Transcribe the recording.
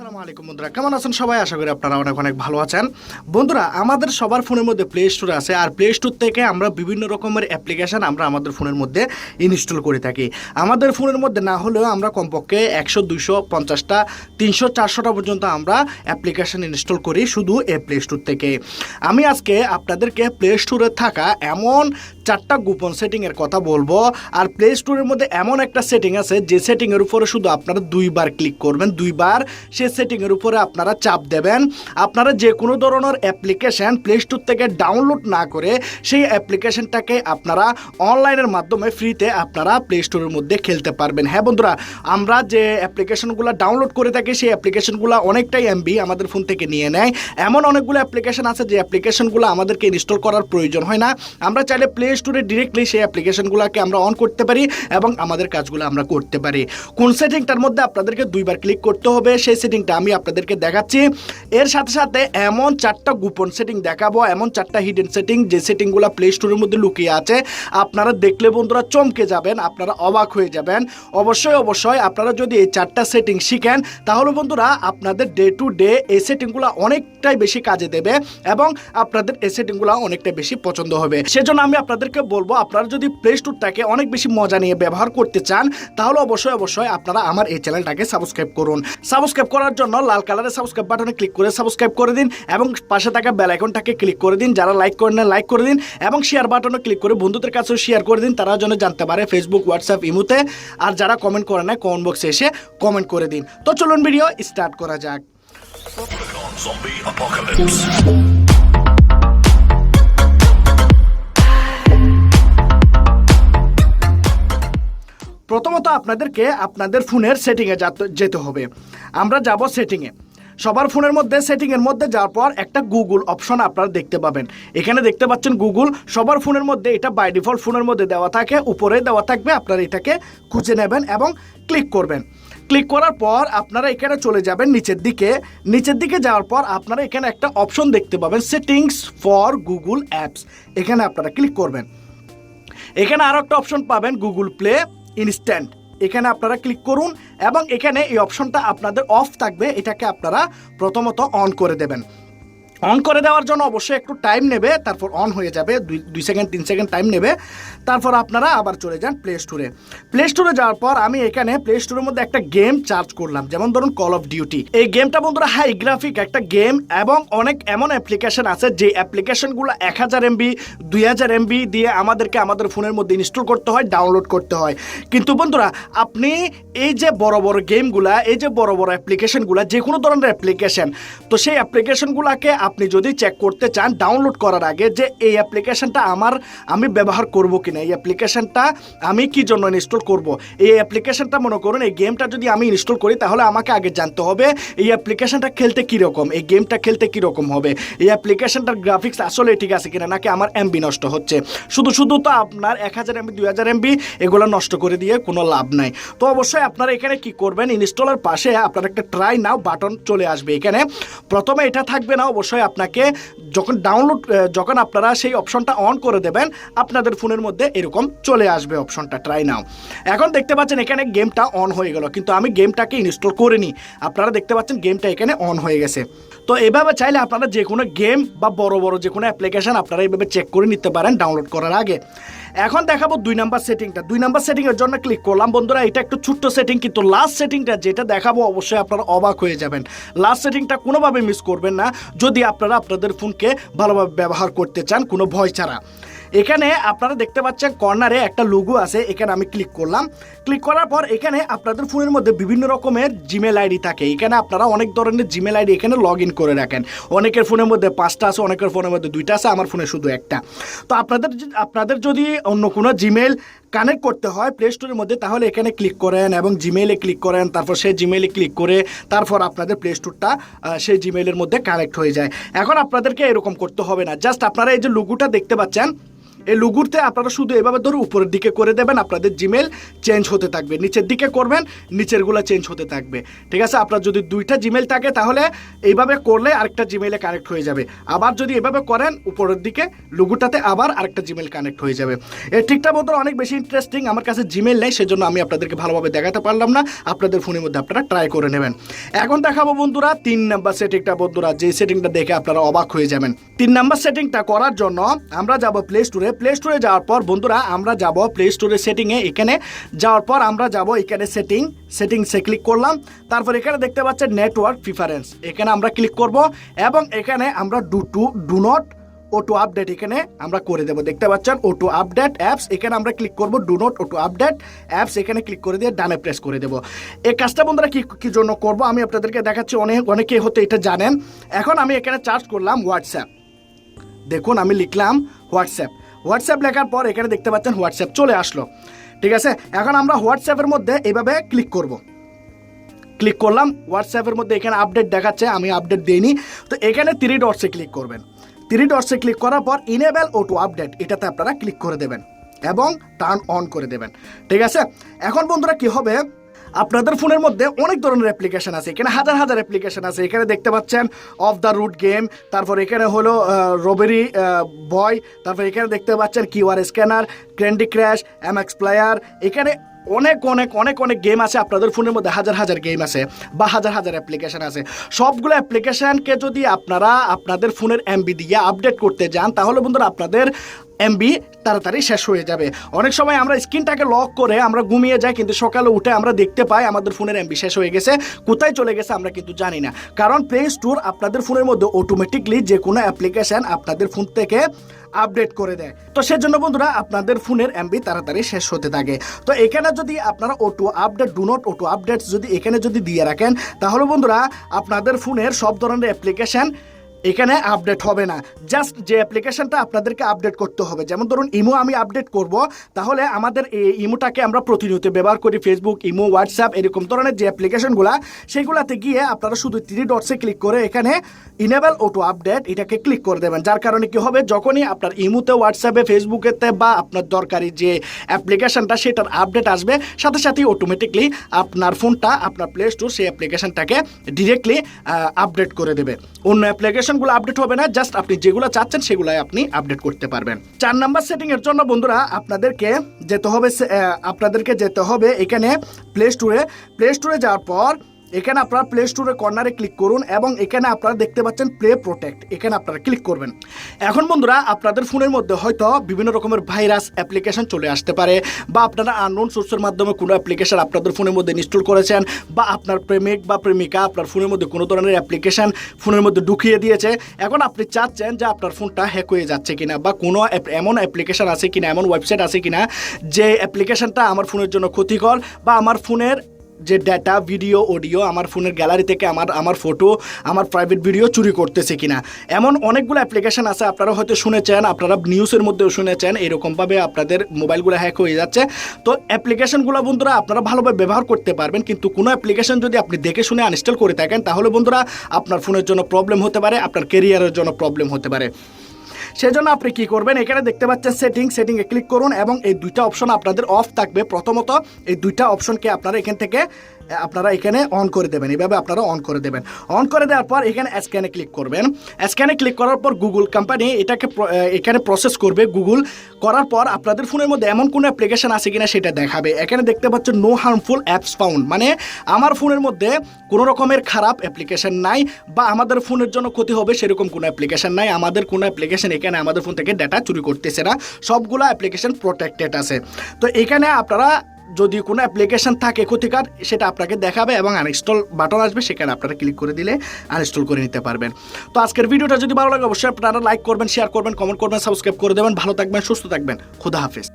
আসসালামু আলাইকুম বন্ধুরা, কেমন আছেন সবাই? আশা করি আপনারা অনেক অনেক ভালো আছেন। বন্ধুরা, আমাদের সবার ফোনের মধ্যে প্লে স্টোর আছে, আর প্লে স্টোর থেকে আমরা বিভিন্ন রকমের অ্যাপ্লিকেশান আমরা আমাদের ফোনের মধ্যে ইনস্টল করে থাকি। আমাদের ফোনের মধ্যে না হলেও আমরা কমপক্ষে 100, 200, 50টা, 300, 400টা পর্যন্ত আমরা অ্যাপ্লিকেশান ইনস্টল করি শুধু এই প্লে স্টোর থেকে। আমি আজকে আপনাদেরকে প্লে স্টোরে থাকা এমন 4টা গোপন সেটিংয়ের কথা বলবো। আর প্লে স্টোরের মধ্যে এমন একটা সেটিং আছে যে সেটিংয়ের উপরে শুধু আপনারা 2বার ক্লিক করবেন, 2বার সেই সেটিংয়ের উপরে আপনারা চাপ দেবেন। আপনারা যে কোনো ধরনের অ্যাপ্লিকেশান প্লে স্টোর থেকে ডাউনলোড না করে সেই অ্যাপ্লিকেশানটাকে আপনারা অনলাইনের মাধ্যমে ফ্রিতে আপনারা প্লে স্টোরের মধ্যে খেলতে পারবেন। হ্যাঁ বন্ধুরা, আমরা যে অ্যাপ্লিকেশানগুলো ডাউনলোড করে থাকি সেই অ্যাপ্লিকেশানগুলো অনেকটাই এমবি আমাদের ফোন থেকে নিয়ে নেয়। এমন অনেকগুলো অ্যাপ্লিকেশান আছে যে অ্যাপ্লিকেশানগুলো আমাদেরকে ইনস্টল করার প্রয়োজন হয় না। আমরা চাইলে প্লে স্টোরে ডিরেক্টলি সেই অ্যাপ্লিকেশানগুলোকে আমরা অন করতে পারি এবং আমাদের কাজগুলো আমরা করতে পারি। কোন সেটিংটার মধ্যে আপনাদেরকে 2বার ক্লিক করতে হবে সেই সেটিংটা আমি আপনাদেরকে দেখাচ্ছি। এর সাথে সাথে এমন 4টা গোপন সেটিং দেখাবো, এমন 4টা হিডেন সেটিং যে সেটিংগুলো প্লে স্টোরের মধ্যে লুকিয়ে আছে। আপনারা দেখলে বন্ধুরা চমকে যাবেন, আপনারা অবাক হয়ে যাবেন। অবশ্যই আপনারা যদি এই 4টা সেটিং শিখেন তাহলে বন্ধুরা আপনাদের ডে টু ডে এই সেটিংগুলো অনেকটাই বেশি কাজে দেবে এবং আপনাদের এই সেটিংগুলো অনেকটাই বেশি পছন্দ হবে। সেজন্য আমি আপনাদেরকে বলবো, আপনারা যদি প্লে স্টোরটাকে অনেক বেশি মজা নিয়ে ব্যবহার করতে চান তাহলে অবশ্যই আপনারা আমার এই চ্যানেলটাকে সাবস্ক্রাইব করুন। সাবস্ক্রাইব করার জন্য লাল কালারের সাবস্ক্রাইব বাটনে ক্লিক করে সাবস্ক্রাইব করে দিন এবং পাশে থাকা বেল আইকনটাকে ক্লিক করে দিন। যারা লাইক করেন না লাইক করে দিন এবং শেয়ার বাটনে ক্লিক করে বন্ধুদের কাছেও শেয়ার করে দিন, তারা যেন জানতে পারে ফেসবুক, হোয়াটসঅ্যাপ, ইমোতে। আর যারা কমেন্ট করে না কমেন্ট বক্সে এসে কমেন্ট করে দিন। তো চলুন ভিডিও স্টার্ট করা যাক। প্রথমত আপনাদেরকে আপনাদের ফোনের সেটিংয়ে যেতে হবে। আমরা যাব সেটিংয়ে। সবার ফোনের মধ্যে সেটিংয়ের মধ্যে যাওয়ার পর একটা গুগল অপশন আপনারা দেখতে পাবেন। এখানে দেখতে পাচ্ছেন গুগল। সবার ফোনের মধ্যে এটা বাই ডিফল্ট ফোনের মধ্যে দেওয়া থাকে, উপরে দেওয়া থাকবে। আপনারা এটাকে খুঁজে নেবেন এবং ক্লিক করবেন। ক্লিক করার পর আপনারা এখানে চলে যাবেন নিচের দিকে যাওয়ার পর আপনারা এখানে একটা অপশন দেখতে পাবেন, সেটিংস ফর গুগল অ্যাপস। এখানে আপনারা ক্লিক করবেন। এখানে আরও একটা অপশন পাবেন, গুগল প্লে ইনস্ট্যান্ট। এখানে আপনারা ক্লিক করুন এবং এখানে এই অপশনটা আপনাদের অফ থাকবে, এটাকে আপনারা প্রথমত অন করে দেবেন। অন করে দেওয়ার জন্য অবশ্যই একটু টাইম নেবে, তারপর অন হয়ে যাবে। 2 সেকেন্ড 3 সেকেন্ড টাইম নেবে। তারপর আপনারা আবার চলে যান প্লে স্টোরে। প্লে স্টোরে যাওয়ার পর আমি এখানে প্লে স্টোরের মধ্যে একটা গেম চার্জ করলাম, যেমন ধরুন কল অফ ডিউটি। এই গেমটা বন্ধুরা হাই গ্রাফিক একটা গেম এবং অনেক এমন অ্যাপ্লিকেশন আছে যে অ্যাপ্লিকেশনগুলো 1000 MB 2000 MB দিয়ে আমাদেরকে আমাদের ফোনের মধ্যে ইনস্টল করতে হয়, ডাউনলোড করতে হয়। কিন্তু বন্ধুরা আপনি এই যে বড় বড় গেমগুলা, এই যে বড় বড় অ্যাপ্লিকেশনগুলা, যে কোনো ধরনের অ্যাপ্লিকেশন, তো সেই অ্যাপ্লিকেশনগুলোকে আপনি যদি চেক করতে চান ডাউনলোড করার আগে যে এই অ্যাপ্লিকেশনটা আমি ব্যবহার করব কিনা, এই অ্যাপ্লিকেশনটা আমি কি জন্য ইনস্টল করব, এই অ্যাপ্লিকেশনটা মনে করুন এই গেমটা যদি আমি ইনস্টল করি তাহলে আমাকে আগে জানতে হবে এই অ্যাপ্লিকেশনটা খেলতে কীরকম, এই গেমটা খেলতে কীরকম হবে, এই অ্যাপ্লিকেশনটার গ্রাফিক্স আসলে ঠিক আছে কিনা, নাকি আমার এমবি নষ্ট হচ্ছে। শুধু তো আপনার 1000 MB 2000 MB এগুলো নষ্ট করে দিয়ে কোনো লাভ নাই। তো অবশ্যই আপনারা এখানে কি করবেন, ইনস্টলের পাশে আপনার একটা ট্রাই নাও বাটন চলে আসবে। এখানে প্রথমে এটা থাকবে না, অবশ্যই আপনাকে যখন আপনারা সেই অপশনটা অন করে দেবেন আপনাদের ফোনের মধ্যে এরকম চলে আসবে অপশনটা ট্রাই নাও। এখন দেখতে পাচ্ছেন এখানে গেমটা অন হয়ে গেল, কিন্তু আমি গেমটাকে ইনস্টল করিনি। আপনারা দেখতে পাচ্ছেন গেমটা এখানে অন হয়ে গেছে। তো এভাবে চাইলে আপনারা যে কোনো গেম বা বড় যে কোনো অ্যাপ্লিকেশন আপনারা এইভাবে চেক করে নিতে পারেন ডাউনলোড করার আগে। এখন দেখাবো 2 নাম্বার সেটিংটা। 2 নাম্বার সেটিংয়ের জন্য ক্লিক করলাম। বন্ধুরা এটা একটু ছোট্ট সেটিং, কিন্তু লাস্ট সেটিংটা যেটা দেখাবো অবশ্যই আপনারা অবাক হয়ে যাবেন। লাস্ট সেটিংটা কোনোভাবে মিস করবেন না যদি আপনারা আপনাদের ফোনকে ভালোভাবে ব্যবহার করতে চান কোনো ভয় ছাড়া। এখানে আপনারা দেখতে পাচ্ছেন কর্নারে একটা লোগো আছে, এখানে আমি ক্লিক করলাম। ক্লিক করার পর এখানে আপনাদের ফোনের মধ্যে বিভিন্ন রকমের জিমেল আইডি থাকে। এখানে আপনারা অনেক ধরনের জিমেল আইডি এখানে লগ ইন করে রাখেন। অনেকের ফোনের মধ্যে 5টা আছে, অনেকের ফোনের মধ্যে 2টা আছে, আমার ফোনে শুধু একটা। তো আপনাদের যদি অন্য কোনো জিমেল কানেক্ট করতে হয় প্লে স্টোরের মধ্যে তাহলে এখানে ক্লিক করেন এবং জিমেইলে ক্লিক করেন, তারপর সেই জিমেইলে ক্লিক করে তারপর আপনাদের প্লে স্টোরটা সেই জিমেইলের মধ্যে কানেক্ট হয়ে যায়। এখন আপনাদেরকে এরকম করতে হবে না, জাস্ট আপনারা এই যে লোগোটা দেখতে পাচ্ছেন এই লুগুরতে আপনারা শুধু এভাবে ধরে উপরের দিকে করে দেবেন, আপনাদের জিমেল চেঞ্জ হতে থাকবে। নিচের দিকে করবেন, নিচেরগুলো চেঞ্জ হতে থাকবে। ঠিক আছে, আপনার যদি 2টা জিমেল থাকে তাহলে এইভাবে করলে আরেকটা জিমেলে কানেক্ট হয়ে যাবে। আবার যদি এভাবে করেন উপরের দিকে লুগুটাতে আবার আরেকটা জিমেল কানেক্ট হয়ে যাবে। এই ঠিকটা বন্ধুরা অনেক বেশি ইন্টারেস্টিং। আমার কাছে জিমেল নেই, সেজন্য আমি আপনাদেরকে ভালোভাবে দেখাতে পারলাম না। আপনাদের ফোনের মধ্যে আপনারা ট্রাই করে নেবেন। এখন দেখাবো বন্ধুরা 3 নাম্বার সেটিংটা। বন্ধুরা যে সেটিংটা দেখে আপনারা অবাক হয়ে যাবেন। 3 নাম্বার সেটিংটা করার জন্য আমরা যাব প্লে স্টোরে। প্লে স্টোরে যাওয়ার পর বন্ধুরা আমরা যাব প্লে স্টোরের সেটিংয়ে। এখানে যাওয়ার পর আমরা যাব এখানে সেটিংসে ক্লিক করলাম। তারপর এখানে দেখতে পাচ্ছেন নেটওয়ার্ক প্রিফারেন্স, এখানে আমরা ক্লিক করব এবং এখানে আমরা ডু নট অটো আপডেট এখানে আমরা করে দেবো। দেখতে পাচ্ছেন অটো আপডেট অ্যাপস, এখানে আমরা ক্লিক করব do not auto update apps, এখানে ক্লিক করে দিয়ে ডানে প্রেস করে দেবো। এই কাজটা বন্ধুরা কি জন্য করব আমি আপনাদেরকে দেখাচ্ছি। অনেকে হতে এটা জানেন। এখন আমি এখানে সার্চ করলাম হোয়াটসঅ্যাপ। দেখুন আমি লিখলাম হোয়াটসঅ্যাপ লেখার পর এখানে দেখতে পাচ্ছেন হোয়াটসঅ্যাপ চলে আসলো। ঠিক আছে, এখন আমরা হোয়াটসঅ্যাপের মধ্যে এইভাবে ক্লিক করলাম। হোয়াটসঅ্যাপের মধ্যে এখানে আপডেট দেখাচ্ছে, আমি আপডেট দিইনি। তো এখানে 3 ডটসে ক্লিক করবেন। 3 ডটসে ক্লিক করার পর ইনেবল অটো আপডেট এটাতে আপনারা ক্লিক করে দেবেন এবং টার্ন অন করে দেবেন। ঠিক আছে, এখন বন্ধুরা কি হবে, আপনাদের ফোনের মধ্যে অনেক ধরনের অ্যাপ্লিকেশন আছে, এখানে হাজার অ্যাপ্লিকেশন আছে। এখানে দেখতে পাচ্ছেন অফ দ্য রুট গেম, তারপর এখানে হলো রোবেরি বয়, তারপর এখানে দেখতে পাচ্ছেন QR scanner, candy crash, MX player. এখানে অনেক গেম আছে আপনাদের ফোনের মধ্যে, হাজার গেম আছে বা হাজার অ্যাপ্লিকেশন আছে। সবগুলো অ্যাপ্লিকেশনকে যদি আপনারা আপনাদের ফোনের এমবি দিয়ে আপডেট করতে যান তাহলে বন্ধুরা আপনাদের এমবি তাড়াতাড়ি শেষ হয়ে যাবে। অনেক সময় আমরা স্ক্রিনটাকে লক করে আমরা ঘুমিয়ে যাই, কিন্তু সকালে উঠে আমরা দেখতে পাই আমাদের ফোনের এমবি শেষ হয়ে গেছে, কোথায় চলে গেছে আমরা কিন্তু জানি না। কারণ প্লে স্টোর আপনাদের ফোনের মধ্যে অটোমেটিকলি যে কোনো অ্যাপ্লিকেশন আপনাদের ফোন থেকে আপডেট করে দেয়। তো সেজন্য বন্ধুরা আপনাদের ফোনের এমবি তাড়াতাড়ি শেষ হতে থাকে। তো এখানে যদি আপনারা auto update do not auto update যদি এখানে যদি দিয়ে রাখেন তাহলে বন্ধুরা আপনাদের ফোনের সব ধরনের অ্যাপ্লিকেশন এখানে আপডেট হবে না। জাস্ট যে অ্যাপ্লিকেশনটা আপনাদেরকে আপডেট করতে হবে, যেমন ধরুন ইমো আমি আপডেট করব, তাহলে আমাদের এই ইমোটাকে আমরা প্রতিনিয়ত ব্যবহার করি, ফেসবুক, ইমো, হোয়াটসঅ্যাপ এরকম ধরনের যে অ্যাপ্লিকেশনগুলো সেগুলোতে গিয়ে আপনারা শুধু 3 ডটসে ক্লিক করে এখানে ইনেবল অটো আপডেট এটাকে ক্লিক করে দেবেন। যার কারণে কি হবে, যখনই আপনার ইমোতে, হোয়াটসঅ্যাপে, ফেসবুকেতে বা আপনার দরকারি যে অ্যাপ্লিকেশনটা সেটার আপডেট আসবে, সাথে সাথেই অটোমেটিকলি আপনার ফোনটা আপনার প্লে স্টোর সেই অ্যাপ্লিকেশনটাকে ডিরেক্টলি আপডেট করে দেবে। অন্য অ্যাপ্লিকেশনগুলো আপডেট হবে না, জাস্ট আপনি যেগুলো চাচ্ছেন সেগুলাই আপনি আপডেট করতে পারবেন। 4 নাম্বার সেটিং এর জন্য বন্ধুরা আপনাদেরকে যেতে হবে এখানে প্লে স্টোরে যাওয়ার পর এখানে আপনারা প্লে স্টোরের কর্নারে ক্লিক করুন এবং এখানে আপনারা দেখতে পাচ্ছেন প্লে প্রোটেক্ট, এখানে আপনারা ক্লিক করবেন। এখন বন্ধুরা আপনাদের ফোনের মধ্যে হয়তো বিভিন্ন রকমের ভাইরাস অ্যাপ্লিকেশন চলে আসতে পারে, বা আপনারা আননোন সোর্সের মাধ্যমে কোনো অ্যাপ্লিকেশন আপনাদের ফোনের মধ্যে ইনস্টল করেছেন, বা আপনার প্রেমিক বা প্রেমিকা আপনার ফোনের মধ্যে কোনো ধরনের অ্যাপ্লিকেশন ফোনের মধ্যে ঢুকিয়ে দিয়েছে। এখন আপনি চাচ্ছেন যে আপনার ফোনটা হ্যাক হয়ে যাচ্ছে কিনা, বা কোনো এমন অ্যাপ্লিকেশন আছে কিনা, এমন ওয়েবসাইট আছে কিনা যে অ্যাপ্লিকেশনটা আমার ফোনের জন্য ক্ষতিকর, বা আমার ফোনের যে ডাটা, ভিডিও, অডিও আমার ফোনের গ্যালারি থেকে আমার ফটো, আমার প্রাইভেট ভিডিও চুরি করতেছে কিনা। এমন অনেকগুলো অ্যাপ্লিকেশন আছে, আপনারা হয়তো শুনেছেন, আপনারা নিউজের মধ্যেও শুনেছেন এরকমভাবে আপনাদের মোবাইলগুলো হ্যাক হয়ে যাচ্ছে। তো অ্যাপ্লিকেশনগুলো বন্ধুরা আপনারা ভালোভাবে ব্যবহার করতে পারবেন, কিন্তু কোনো অ্যাপ্লিকেশন যদি আপনি দেখে শুনে আনইনস্টল করে থাকেন তাহলে বন্ধুরা আপনার ফোনের জন্য প্রবলেম হতে পারে, আপনার ক্যারিয়ারের জন্য প্রবলেম হতে পারে। সেজন্য আপনি কি করবেন, এখানে দেখতে পাচ্ছেন সেটিংয়ে ক্লিক করুন এবং এই 2টা অপশন আপনাদের অফ থাকবে। প্রথমত এই 2টা অপশনকে আপনারা এখানে অন করে দেবেন, এইভাবে আপনারা অন করে দেবেন। অন করে দেওয়ার পর এখানে স্ক্যানে ক্লিক করবেন। স্ক্যানে ক্লিক করার পর গুগল কোম্পানি এটাকে এখানে প্রসেস করবে। গুগল করার পর আপনাদের ফোনের মধ্যে এমন কোনো অ্যাপ্লিকেশন আছে কিনা সেটা দেখাবে। এখানে দেখতে পাচ্ছেন নো হার্মফুল অ্যাপস ফাউন্ড, মানে আমার ফোনের মধ্যে কোনো রকমের খারাপ অ্যাপ্লিকেশন নাই, বা আমাদের ফোনের জন্য ক্ষতি হবে সেরকম কোনো অ্যাপ্লিকেশন নাই। আমাদের কোনো অ্যাপ্লিকেশন এখানে আমাদের ফোন থেকে ডাটা চুরি করতেছে না, সবগুলো অ্যাপ্লিকেশন প্রোটেক্টেড আছে। তো এখানে আপনারা যদি কোনো অ্যাপ্লিকেশন থাকে ক্ষতিকর সেটা আপনাকে দেখাবে এবং আনইনস্টল বাটন আসবে, সেখানে আপনারা ক্লিক করে দিলে আনইনস্টল করে নিতে পারবেন। তো আজকের ভিডিওটা যদি ভালো লাগে অবশ্যই আপনারা লাইক করবেন, শেয়ার করবেন, কমেন্ট করবেন, সাবস্ক্রাইব করে দেবেন। ভালো থাকবেন, সুস্থ থাকবেন, খোদা হাফেজ।